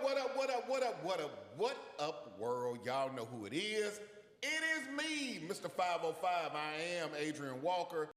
What up, world? Y'all know who it is. It is me, Mr. 505. I am Adrian Walker.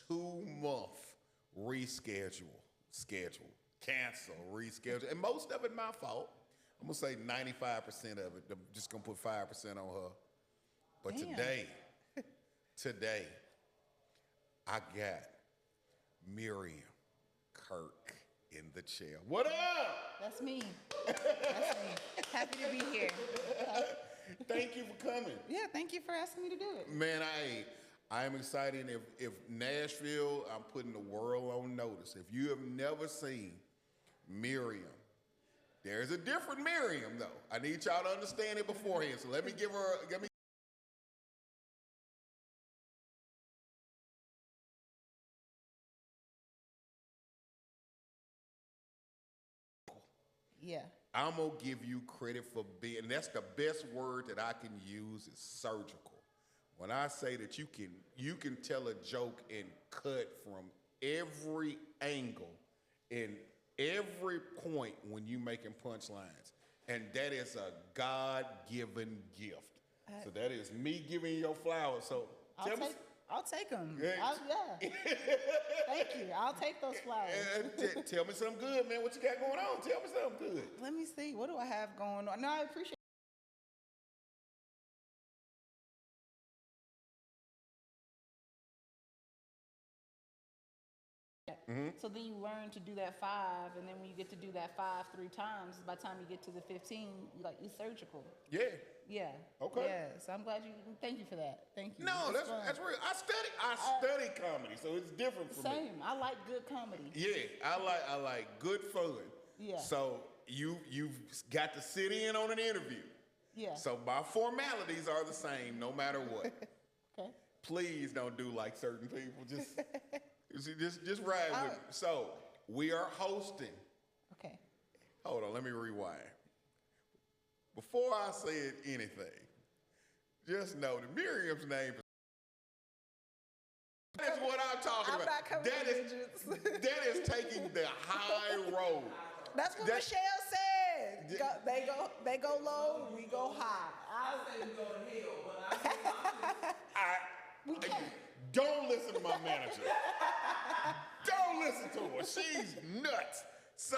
Two-month schedule, cancel, reschedule, and most of it my fault. I'm gonna say 95% of it. I'm just gonna put 5% on her. But Damn. today, I got Miriam Kirk in the chair. What up? That's me. That's me. Happy to be here. Thank you for coming. Yeah, thank you for asking me to do it. Man, I am excited. If Nashville, I'm putting the world on notice. If you have never seen Miriam, there's a different Miriam though. I need y'all to understand it beforehand. So let me give me. Yeah. I'm gonna give you credit for being, and that's the best word that I can use is surgical. When I say that you can tell a joke and cut from every angle and every point when you making punchlines, and that is a God-given gift. So that is me giving you your flowers. So I'll take them. Yeah. Yeah. Thank you. I'll take those flowers. Tell me something good, man. What you got going on? Tell me something good. Let me see. What do I have going on? No, I appreciate. So then you learn to do that 5, and then when you get to do that 5 3 times, by the time you get to the 15, you're surgical. Yeah. Yeah. Okay. Yeah. So I'm glad you. Thank you for that. Thank you. No, that's real. I study comedy, so it's different for me. Same. I like good comedy. Yeah, I like good fun. Yeah. So you've got to sit in on an interview. Yeah. So my formalities are the same no matter what. Okay. Please don't do like certain people. Just ride with me. So we are hosting. Okay. Hold on, let me rewind. Before I said anything, just know that Miriam's name is. That is what I'm talking about. Not covering digits. That is taking the high road. That's what Michelle said. They go low, we go high. I say we go to hell, but We can't. Don't listen to my manager. Don't listen to her. She's nuts. So,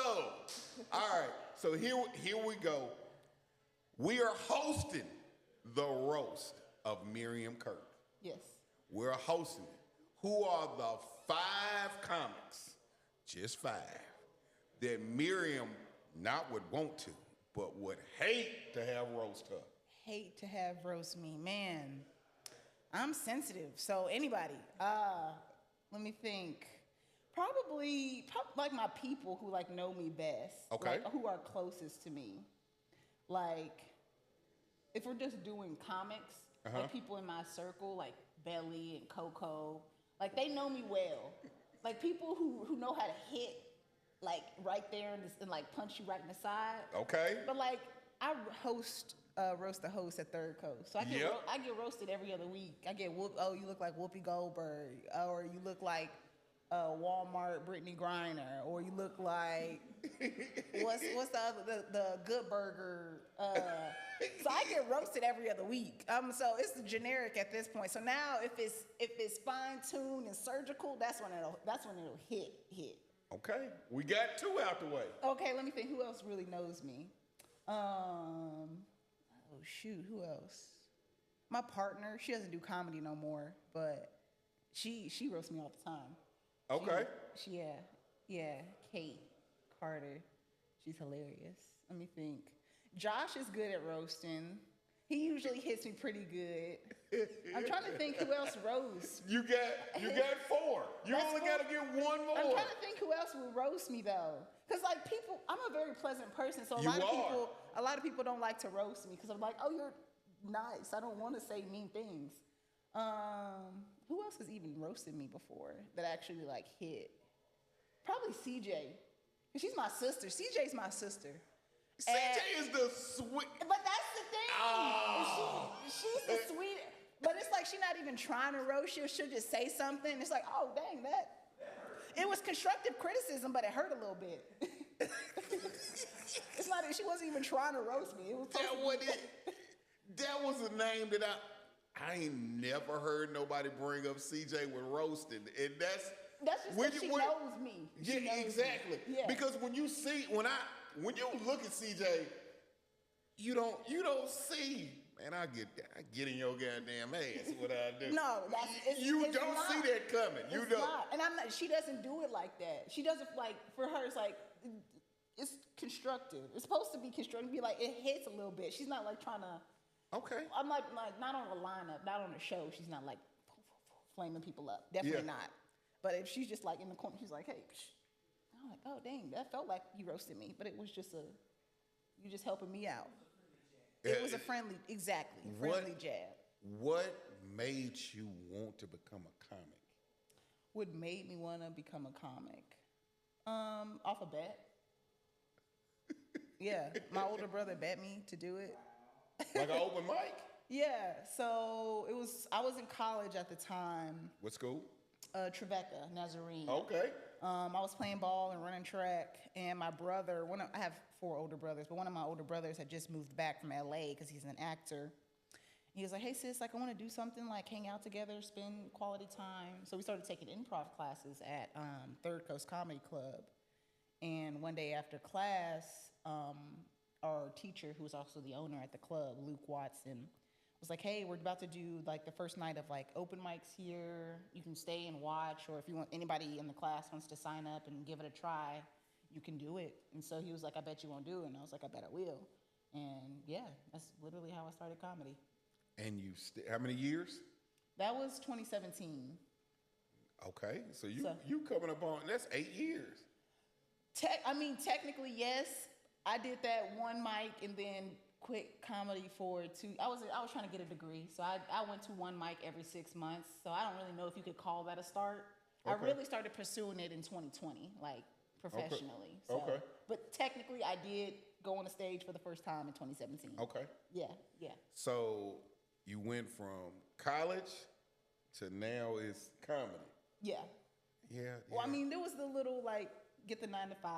all right. So here we go. We are hosting the roast of Miriam Kirk. Yes. We're hosting it. Who are the 5 comics, just 5, that Miriam not would want to, but would hate to have roast her? Hate to have roast me. Man, I'm sensitive. So anybody, let me think. Probably like my people who like know me best. Okay. Like, who are closest to me. Like, if we're just doing comics, like people in my circle, like Belly and Coco, like they know me well. Like people who know how to hit, like right there and like punch you right in the side. Okay. But like I host roast the host at Third Coast, so I get roasted every other week. I get you look like Whoopi Goldberg, or you look like Walmart Brittany Griner, or you look like what's the other the Good Burger. So I get roasted every other week. So it's generic at this point. So now if it's fine tuned and surgical, that's when it'll hit. Okay, we got 2 out the way. Okay, let me think. Who else really knows me? Oh shoot, who else? My partner. She doesn't do comedy no more, but she roasts me all the time. Okay. Yeah. Kate Carter. She's hilarious. Let me think. Josh is good at roasting. He usually hits me pretty good. I'm trying to think who else roasts. You got 4. You That's only 4. got to get one more. I'm trying to think who else would roast me though, because like people, I'm a very pleasant person, so a lot of people don't like to roast me because I'm like, oh, you're nice. I don't want to say mean things. Who else has even roasted me before that actually like hit? Probably CJ. She's my sister. CJ's my sister. CJ is the sweet. But that's the thing. Oh. She's the sweet. But it's like she's not even trying to roast you. She'll just say something. It's like, oh, dang, that. It was constructive criticism, but it hurt a little bit. It's not. She wasn't even trying to roast me. It was that was a name that I ain't never heard nobody bring up CJ with roasting, and that's just because she knows me. Yeah, exactly. Me. Yeah. Because when you look at CJ, you don't see. Man, I get in your goddamn ass. What I do? No, you it's don't not. see that coming. You it's don't. Not. And I'm not. She doesn't do it like that. She doesn't like. For her, it's like it's constructive. It's supposed to be constructive. Be like it hits a little bit. She's not like trying to. Okay. I'm like not on the lineup, not on the show. She's not like flaming people up. Definitely not. But if she's just like in the corner, she's like, hey. I'm like, oh dang, that felt like you roasted me, but it was just you just helping me out. It was a friendly jab. What made you want to become a comic? What made me want to become a comic? Off a bet. Yeah, my older brother bet me to do it. Like an open mic? Yeah, so I was in college at the time. What school? Trevecca, Nazarene. Okay. I was playing ball and running track, and my brother, I have 4 older brothers, but one of my older brothers had just moved back from LA because he's an actor. He was like, hey sis, like I want to do something, like hang out together, spend quality time. So we started taking improv classes at Third Coast Comedy Club. And one day after class, our teacher, who was also the owner at the club, Luke Watson, was like, hey, we're about to do like the first night of like open mics here. You can stay and watch, or if you want, anybody in the class wants to sign up and give it a try, you can do it. And so he was like, I bet you won't do it. And I was like, I bet I will. And yeah, that's literally how I started comedy. And how many years? That was 2017. Okay, so you coming up on, that's 8 years. Technically, yes. I did that one mic and then quit comedy for 2. I was trying to get a degree, so I went to one mic every 6 months. So I don't really know if you could call that a start. Okay. I really started pursuing it in 2020, like professionally. Okay. So, but technically, I did go on a stage for the first time in 2017. Okay. Yeah. So you went from college to now is comedy. Yeah. Yeah. Well, I mean, there was the little like get the 9 to 5.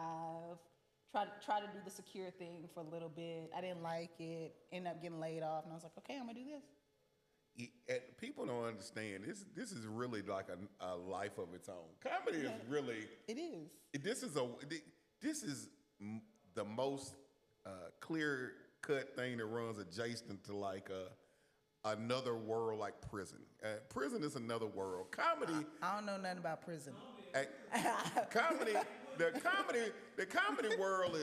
Try to do the secure thing for a little bit. I didn't like it. Ended up getting laid off, and I was like, okay, I'm gonna do this. And people don't understand this is really like a life of its own. Comedy is really. It is. This is the most clear cut thing that runs adjacent to like another world like prison. Prison is another world. Comedy. I don't know nothing about prison. Comedy. The comedy world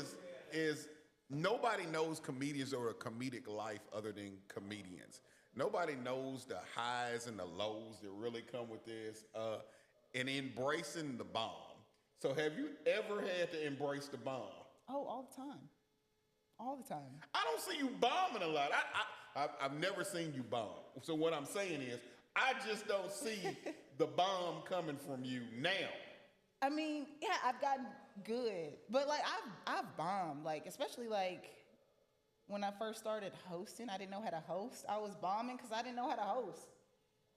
is nobody knows comedians or a comedic life other than comedians. Nobody knows the highs and the lows that really come with this, and embracing the bomb. So have you ever had to embrace the bomb? Oh, all the time. All the time. I don't see you bombing a lot. I've never seen you bomb. So what I'm saying is, I just don't see the bomb coming from you now. I mean, yeah, I've gotten good, but like I've bombed, like especially like when I first started hosting, I didn't know how to host. I was bombing because I didn't know how to host.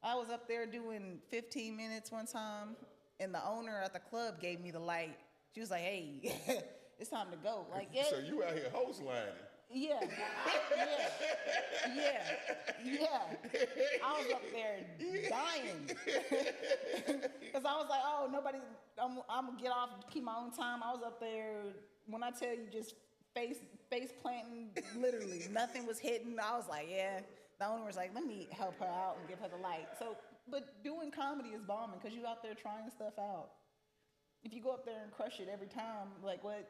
I was up there doing 15 minutes one time, and the owner at the club gave me the light. She was like, "Hey, it's time to go." Like, yeah. So you out here host lining? Yeah. I was up there dying because I was like, "Oh, nobody. I'm gonna get off, keep my own time." I was up there. When I tell you, just face planting, literally nothing was hitting. I was like, "Yeah." The owner was like, "Let me help her out and give her the light." So, but doing comedy is bombing because you out there trying stuff out. If you go up there and crush it every time, like what?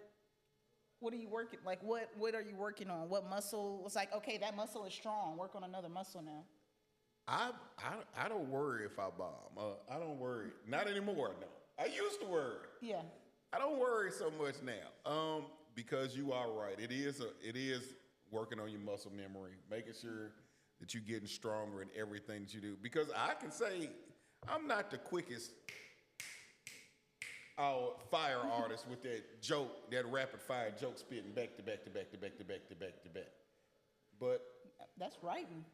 What are you working? Like, what are you working on? What muscle? It's like, okay, that muscle is strong. Work on another muscle now. I don't worry if I bomb. I don't worry. Not anymore. No, I used to worry. Yeah. I don't worry so much now. Because you are right. It is working on your muscle memory, making sure that you're getting stronger in everything that you do. Because I can say I'm not the quickest fire artist with that joke, that rapid fire joke spitting back to back to back to back to back to back to back. But That's writing.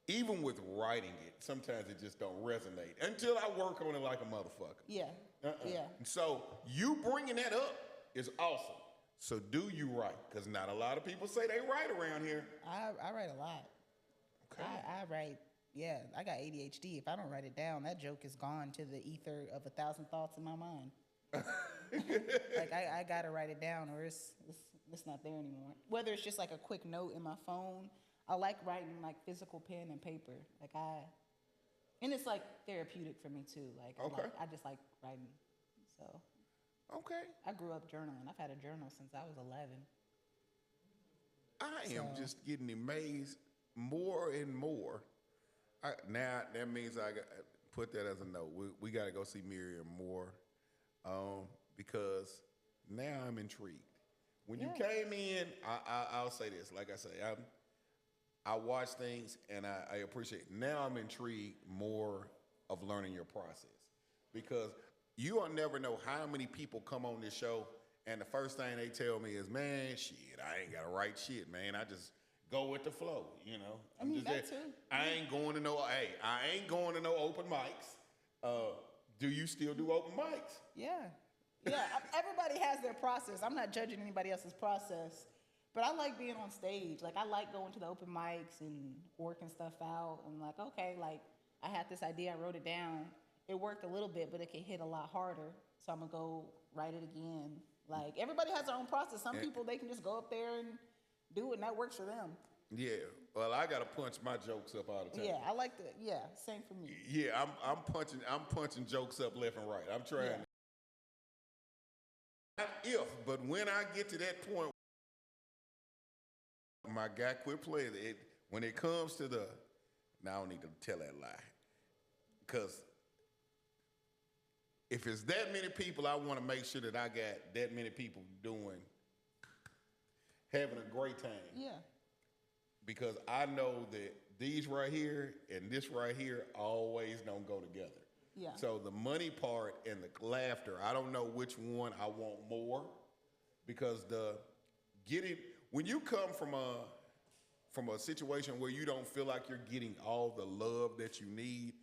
even with writing it, sometimes it just don't resonate until I work on it like a motherfucker. Yeah. Yeah. So you bringing that up is awesome. So do you write? Because not a lot of people say they write around here. I write a lot. Okay. I write. Yeah, I got ADHD. If I don't write it down, that joke is gone to the ether of 1,000 thoughts in my mind. Like I gotta write it down, or it's not there anymore. Whether it's just like a quick note in my phone, I like writing like physical pen and paper. And it's like therapeutic for me too. Like Okay. I just like writing. So Okay. I grew up journaling. I've had a journal since I was 11. I am just getting amazed more and more. Now that means I got put that as a note. We got to go see Miriam more, because now I'm intrigued. When you came in, I'll say this. Like I say, I watch things and I appreciate it. Now I'm intrigued more of learning your process, because you'll never know how many people come on this show and the first thing they tell me is, man, shit, I ain't got to write shit, man. I just go with the flow, you know. I mean, that too. I ain't going to no open mics. Do you still do open mics? Yeah. Yeah, everybody has their process. I'm not judging anybody else's process, but I like being on stage. Like, I like going to the open mics and working stuff out. And like, okay, like, I had this idea, I wrote it down. It worked a little bit, but it can hit a lot harder. So I'm gonna go write it again. Like, everybody has their own process. Some people, they can just go up there and do it, and that works for them. Yeah. Well, I gotta punch my jokes up all the time. Yeah, I like the, same for me. Yeah, I'm punching jokes up left and right. I'm trying. Yeah. Not if, but when I get to that point, my guy quit playing it. When it comes to now I don't need to tell that lie, because if it's that many people, I want to make sure that I got that many people having a great time. Yeah. Because I know that these right here and this right here always don't go together. Yeah. So the money part and the laughter, I don't know which one I want more, because when you come from a situation where you don't feel like you're getting all the love that you need,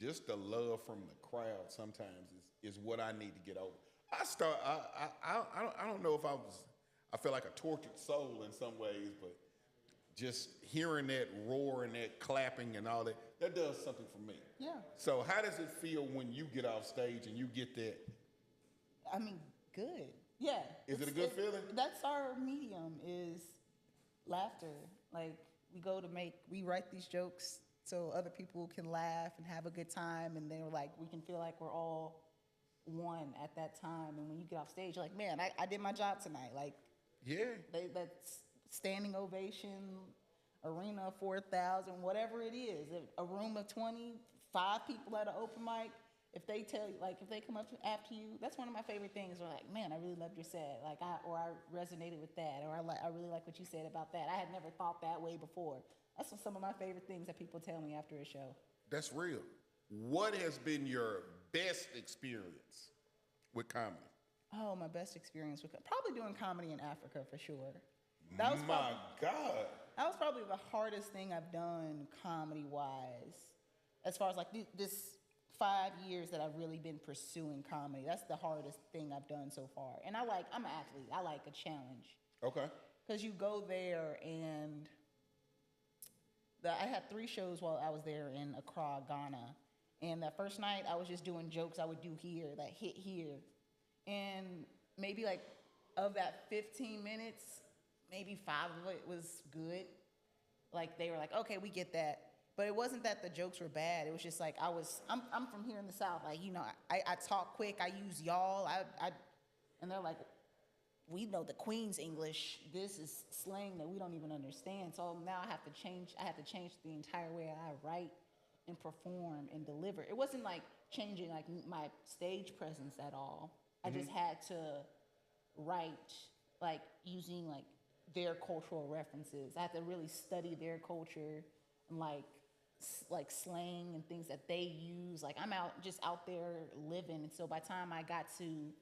just the love from the crowd sometimes is what I need to get over. I don't know if I feel like a tortured soul in some ways, but just hearing that roar and that clapping and all that does something for me. Yeah. So how does it feel when you get off stage and you get that? I mean, good. Yeah. Is it a good feeling? That's our medium, is laughter. Like, we write these jokes so other people can laugh and have a good time, and then we can feel like we're all one at that time. And when you get off stage, you're like, man, I did my job tonight. Like, yeah. That's standing ovation, arena of 4,000, whatever it is. A room of 25 people at an open mic, if they tell you, like, if they come up after you, that's one of my favorite things. They're like, man, I really loved your set. Like, I resonated with that, or I really like what you said about that. I had never thought that way before. That's some of my favorite things that people tell me after a show. That's real. What has been your best experience with comedy? Oh, my best experience with probably doing comedy in Africa, for sure. God. That was probably the hardest thing I've done comedy-wise, as far as like this 5 years that I've really been pursuing comedy. That's the hardest thing I've done so far. And I'm an athlete. I like a challenge. Okay. Because you go there and I had 3 shows while I was there in Accra, Ghana. And that first night, I was just doing jokes I would do here, that hit here. And maybe like of that 15 minutes, maybe 5 of it was good. Like, they were like, okay, we get that. But it wasn't that the jokes were bad. It was just like I'm from here in the South. Like, you know, I talk quick. I use y'all. And they're like, we know the Queen's English. This is slang that we don't even understand. So now I have to change the entire way I write and perform and deliver. It wasn't like changing like my stage presence at all. I just had to write like using like their cultural references. I had to really study their culture and like slang and things that they use. Like I'm out there living. And so by the time I got to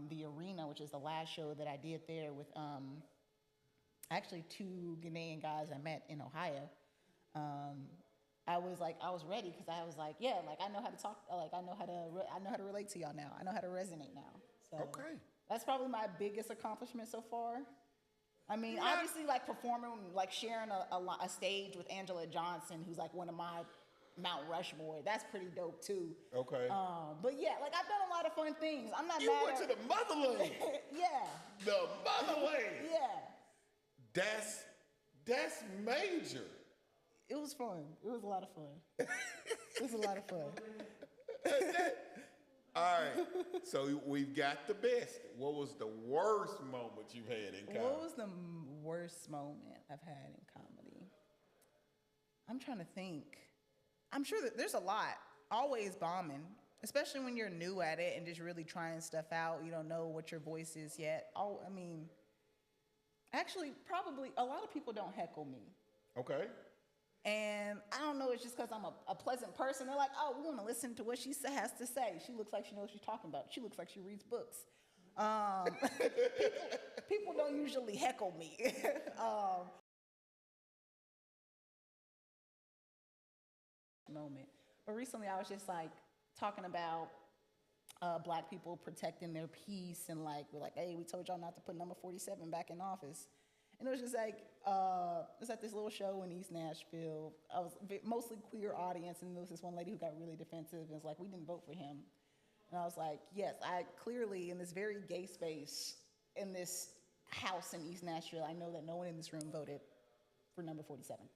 the Arena, which is the last show that I did there with actually 2 Ghanaian guys I met in Ohio, I was ready because I was like, yeah, like I know how to talk, like I know how to relate to y'all now. I know how to resonate now. So Okay. That's probably my biggest accomplishment so far. I mean, obviously, like performing, like sharing a stage with Angela Johnson, who's like one of my Mount Rushmore. That's pretty dope too. Okay. But yeah, like I've done a lot of fun things. I'm not You mad went at... to the motherland. Yeah. The motherland. Yeah. That's major. It was fun. It was a lot of fun. It was a lot of fun. All right. So we've got the best. What was the worst moment you've had in comedy? What was the worst moment I've had in comedy? I'm trying to think. I'm sure that there's a lot. Always bombing, especially when you're new at it and just really trying stuff out. You don't know what your voice is yet. Actually, probably a lot of people don't heckle me. Okay. And I don't know, it's just because I'm a pleasant person. They're like, oh, we want to listen to what she has to say. She looks like she knows what she's talking about. She looks like she reads books. People don't usually heckle me. Moment. But recently I was just like talking about Black people protecting their peace and like, we're like, hey, we told y'all not to put number 47 back in office. And it was just like, it was at this little show in East Nashville. I was mostly queer audience, and there was this one lady who got really defensive and was like, we didn't vote for him. And I was like, yes, I clearly, in this very gay space, in this house in East Nashville, I know that no one in this room voted for number 47.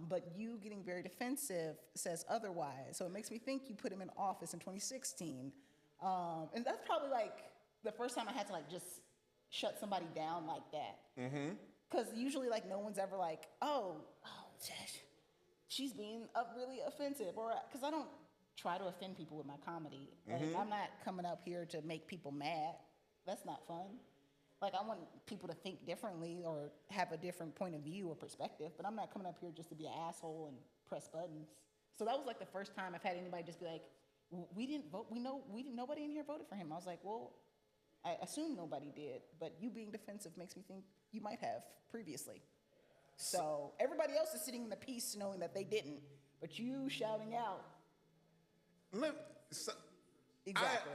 But you getting very defensive says otherwise. So it makes me think you put him in office in 2016. And that's probably like the first time I had to like just shut somebody down like that. Because usually like no one's ever like, oh, she's being really offensive. Or because I don't try to offend people with my comedy. Like I'm not coming up here to make people mad. That's not fun. Like I want people to think differently or have a different point of view or perspective, but I'm not coming up here just to be an asshole and press buttons. So that was like the first time I've had anybody just be like, we didn't vote. Nobody in here voted for him. I was like, well, I assume nobody did, but you being defensive makes me think you might have previously. So everybody else is sitting in the peace knowing that they didn't, but you shouting out. Exactly.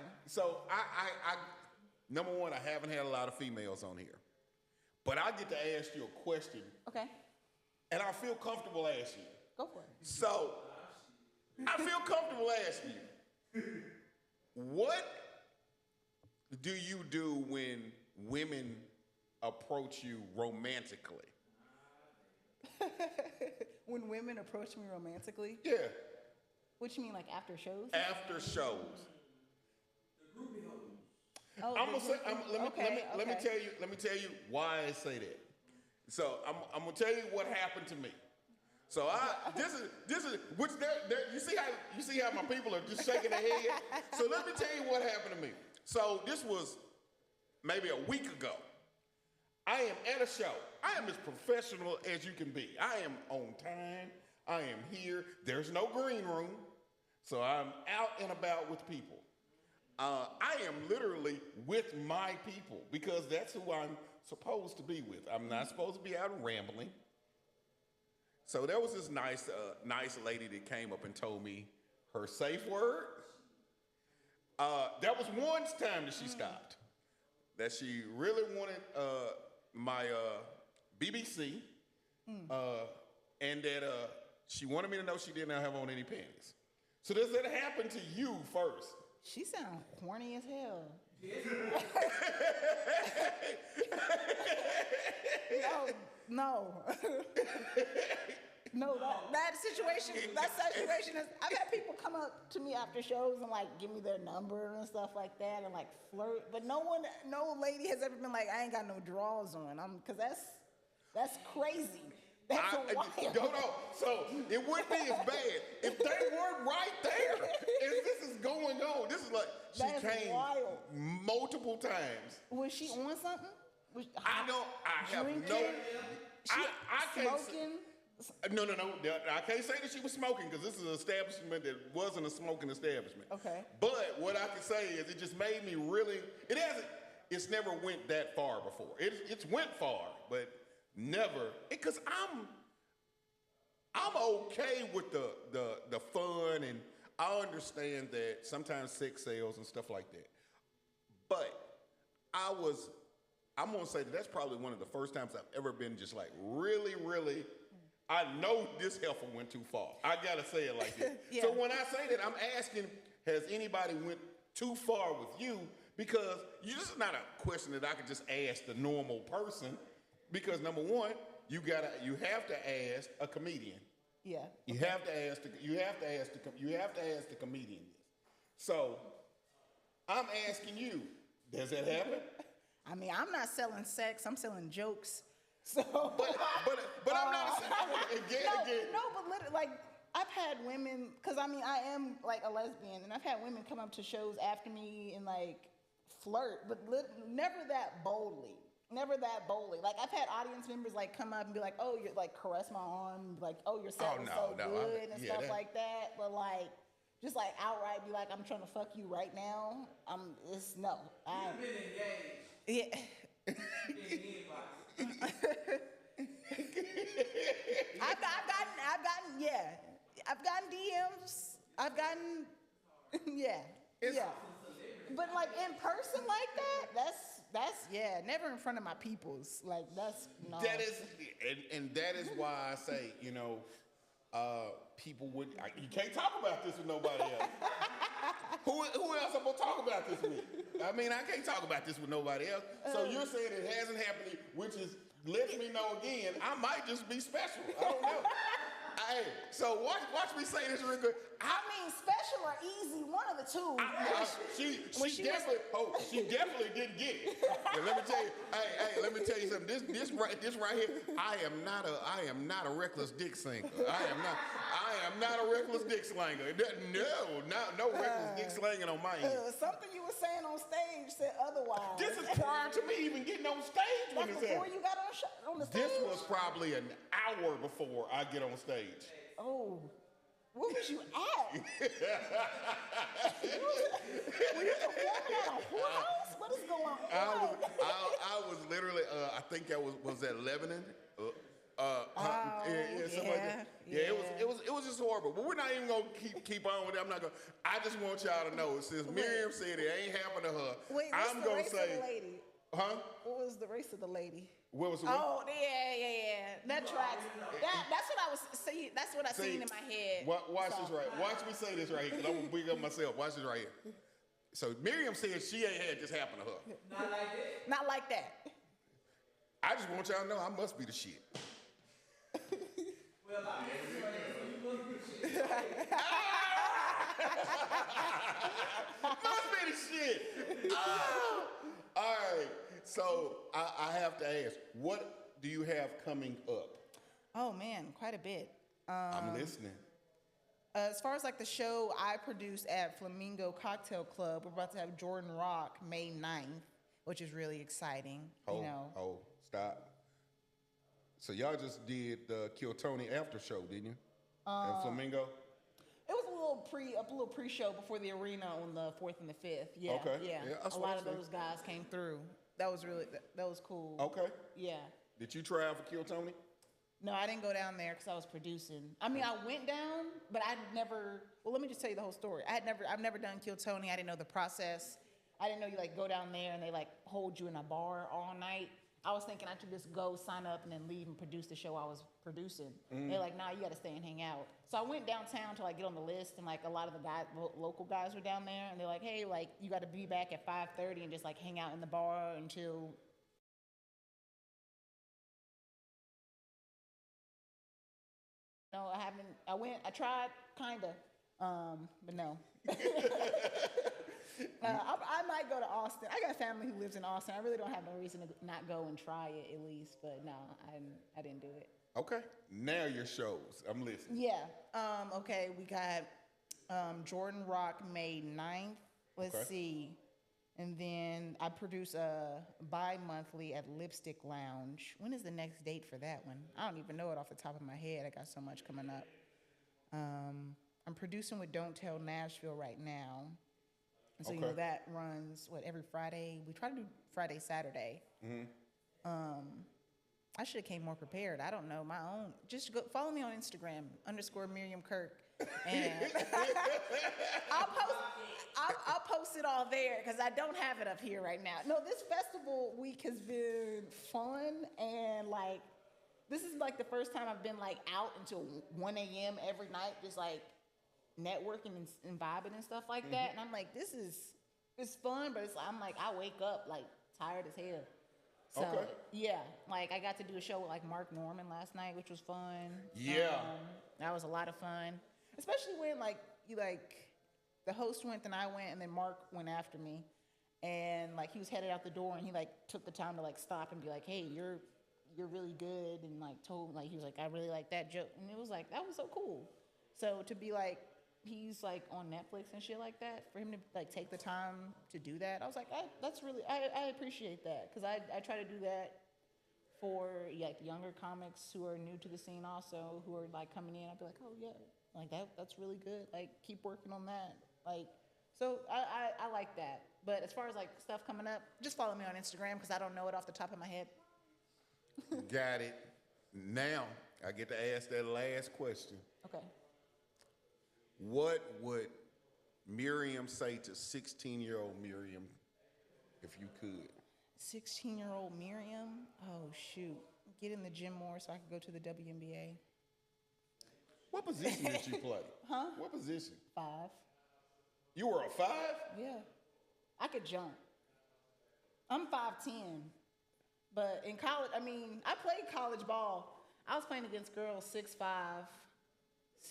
I number one, I haven't had a lot of females on here, but I get to ask you a question. Okay. And I feel comfortable asking you. Go for it. So I feel comfortable asking you, what do you do when women approach you romantically? When women approach me romantically? Yeah. What you mean, like after shows? After shows. Oh, let me tell you why I say that. So I'm gonna tell you what happened to me. So this is which you see how my people are just shaking their head. So let me tell you what happened to me. So this was maybe a week ago. I am at a show. I am as professional as you can be. I am on time. I am here. There's no green room. So I'm out and about with people. I am literally with my people because that's who I'm supposed to be with. I'm not supposed to be out rambling. So there was this nice lady that came up and told me her safe word. That was one time that she stopped. That she really wanted my BBC, and that she wanted me to know she did not have on any panties. So does that happen to you first? She sound horny as hell. No. No, that situation is. I've had people come up to me after shows and like give me their number and stuff like that and like flirt, but no lady has ever been like, I ain't got no drawers on. Because that's crazy. That's wild. No. So it wouldn't be as bad if they weren't right there. If this is going on, this is like she came wild. Multiple times. Was she on something? I have drinking? no. I can't smoking. No. I can't say that she was smoking because this is an establishment that wasn't a smoking establishment. Okay. But what I can say is it just made me really. It's never went that far before. It's went far, but never. Because I'm okay with the fun, and I understand that sometimes sex sells and stuff like that. But I'm gonna say that's probably one of the first times I've ever been just like really, really. I know this heifer went too far. I gotta say it like that. Yeah. So when I say that, I'm asking, has anybody went too far with you? Because this is not a question that I could just ask the normal person. Because number one, you have to ask a comedian. Yeah. You have to ask the comedian this. So I'm asking you, does that happen? I mean, I'm not selling sex. I'm selling jokes. So, but I'm not again. No, but literally, like I've had women, because I mean I am like a lesbian, and I've had women come up to shows after me and like flirt, but never that boldly. Never that boldly. Like I've had audience members like come up and be like, "Oh, you're like caress my arm, like, oh, your set was so good and stuff like that." But like, just like outright be like, "I'm trying to fuck you right now." It's no. You've been engaged. Yeah. I've gotten DMs. I've gotten, yeah. But like in person like that's never in front of my peoples. Like that's no. That is, and that is why I say, people would. You can't talk about this with nobody else. Who else I'm gonna talk about this with? I mean, I can't talk about this with nobody else. So you're saying it hasn't happened, which lets me know again, I might just be special. I don't know. Hey, so watch me say this real quick. I mean, special or easy, one of the two. She definitely didn't get it. Let me tell you. Hey, let me tell you something. This right here. I am not a reckless dick slinger. I am not a reckless dick slinger. No reckless dick slinging on my end. Something you were saying on stage said otherwise. This is prior to me even getting on stage when this happened. Before you got on the stage? This was probably an hour before I get on stage. Oh, where was you at? Were you performing at a whorehouse? What is going on? I was literally, I think I was at Lebanon. Something like that. Yeah, it was just horrible. But we're not even gonna keep on with it. I'm not gonna. I just want y'all to know, since Miriam said it ain't happened to her, wait, I'm gonna say, of the lady? Huh? What was the race of the lady? What was the Oh, yeah. That tracks. That's what I was saying. That's what I seen in my head. Watch this right. Watch me say this right here, because I'm gonna big up myself. Watch this right here. So Miriam said she ain't had this happen to her. Not like that. Not like that. I just want y'all to know I must be the shit. Well, I'm you must be the shit. Must be the shit. All right. So I have to ask, what do you have coming up? Oh man, quite a bit. I'm listening. As far as like the show I produced at Flamingo Cocktail Club, we're about to have Jordan Rock May 9th, which is really exciting. Stop. So y'all just did the Kill Tony after show, didn't you? At Flamingo? It was a little pre-show before the arena on the 4th and the 5th. Yeah, okay. Yeah, a lot of those guys came through. That was cool. Okay. Yeah. Did you try out for Kill Tony? No, I didn't go down there because I was producing. I mean, I went down, but I'd never. Well, let me just tell you the whole story. I've never done Kill Tony. I didn't know the process. I didn't know you like go down there and they like hold you in a bar all night. I was thinking I should just go sign up and then leave and produce the show I was producing. They're like, nah, you got to stay and hang out. So I went downtown to like get on the list, and like a lot of the guys, local guys were down there, and they're like, hey, like you got to be back at 5:30 and just like hang out in the bar until No, I haven't. I tried, kinda, but no. I might go to Austin. I got family who lives in Austin. I really don't have no reason to not go and try it at least. But no, I didn't do it. Okay. Now your shows. I'm listening. Yeah. Okay. We got Jordan Rock May 9th. Let's see. And then I produce a bi-monthly at Lipstick Lounge. When is the next date for that one? I don't even know it off the top of my head. I got so much coming up. I'm producing with Don't Tell Nashville right now. And so, you know, that runs, every Friday? We try to do Friday, Saturday. I should have came more prepared. I don't know, my own. Just go follow me on Instagram, _Miriam Kirk. And I'll post it all there because I don't have it up here right now. No, this festival week has been fun, and like this is like the first time I've been like out until 1 a.m. every night, just like networking and vibing and stuff like that. And I'm like, it's fun, but I'm like, I wake up like tired as hell. So yeah, like I got to do a show with like Mark Norman last night, which was fun. Yeah, that was a lot of fun, especially when like the host went, then I went, and then Mark went after me, and like he was headed out the door, and he like took the time to like stop and be like, "Hey, you're really good," and like told like he was like, "I really like that joke," and it was like that was so cool. So to be like he's like on Netflix and shit like that, for him to like take the time to do that, I was like, I appreciate that, because I try to do that for like younger comics who are new to the scene also, who are like coming in. I'd be like, oh yeah, like that's really good, like keep working on that, like, so I like that. But as far as like stuff coming up, just follow me on Instagram because I don't know it off the top of my head. Got it. Now I get to ask that last question. Okay. What would Miriam say to 16-year-old Miriam if you could? 16-year-old Miriam? Oh, shoot. Get in the gym more so I could go to the WNBA. What position did you play? Huh? What position? 5. You were a 5? Yeah. I could jump. I'm 5'10". But in college, I mean, I played college ball. I was playing against girls 6'5",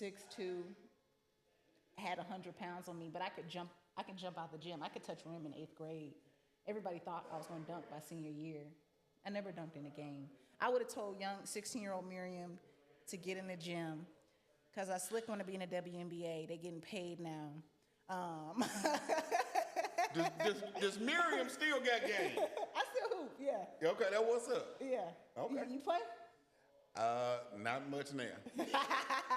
6'2". Had 100 pounds on me, but I could jump out the gym. I could touch rim in 8th grade. Everybody thought I was going to dunk by senior year. I never dunked in a game. I would have told young 16-year-old Miriam to get in the gym because I slick want to be in the WNBA. They're getting paid now. Does Miriam still got game? I still hoop, yeah. Okay, that what's up. Yeah. Okay. You play? Not much now.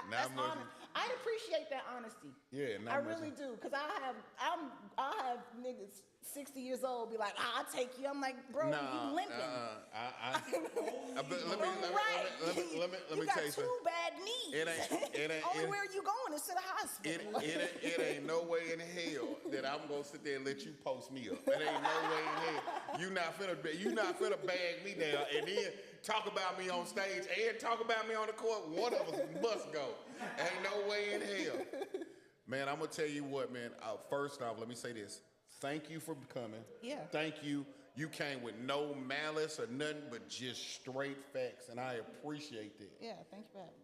Not much. I appreciate that honesty. Yeah, I really do, because I have niggas 60 years old be like, I'll take you. I'm like, bro, you limping. Let me tell you something. You got 2 bad knees. Only where you going is to the hospital. It ain't no way in hell that I'm gonna sit there and let you post me up. It ain't no way in hell. You not finna bag me down and then talk about me on stage and talk about me on the court. One of us must go. Ain't no way in hell. Man, I'm gonna tell you what, man. First off, let me say this. Thank you for coming. Yeah. Thank you. You came with no malice or nothing but just straight facts, and I appreciate that. Yeah, thank you for having me.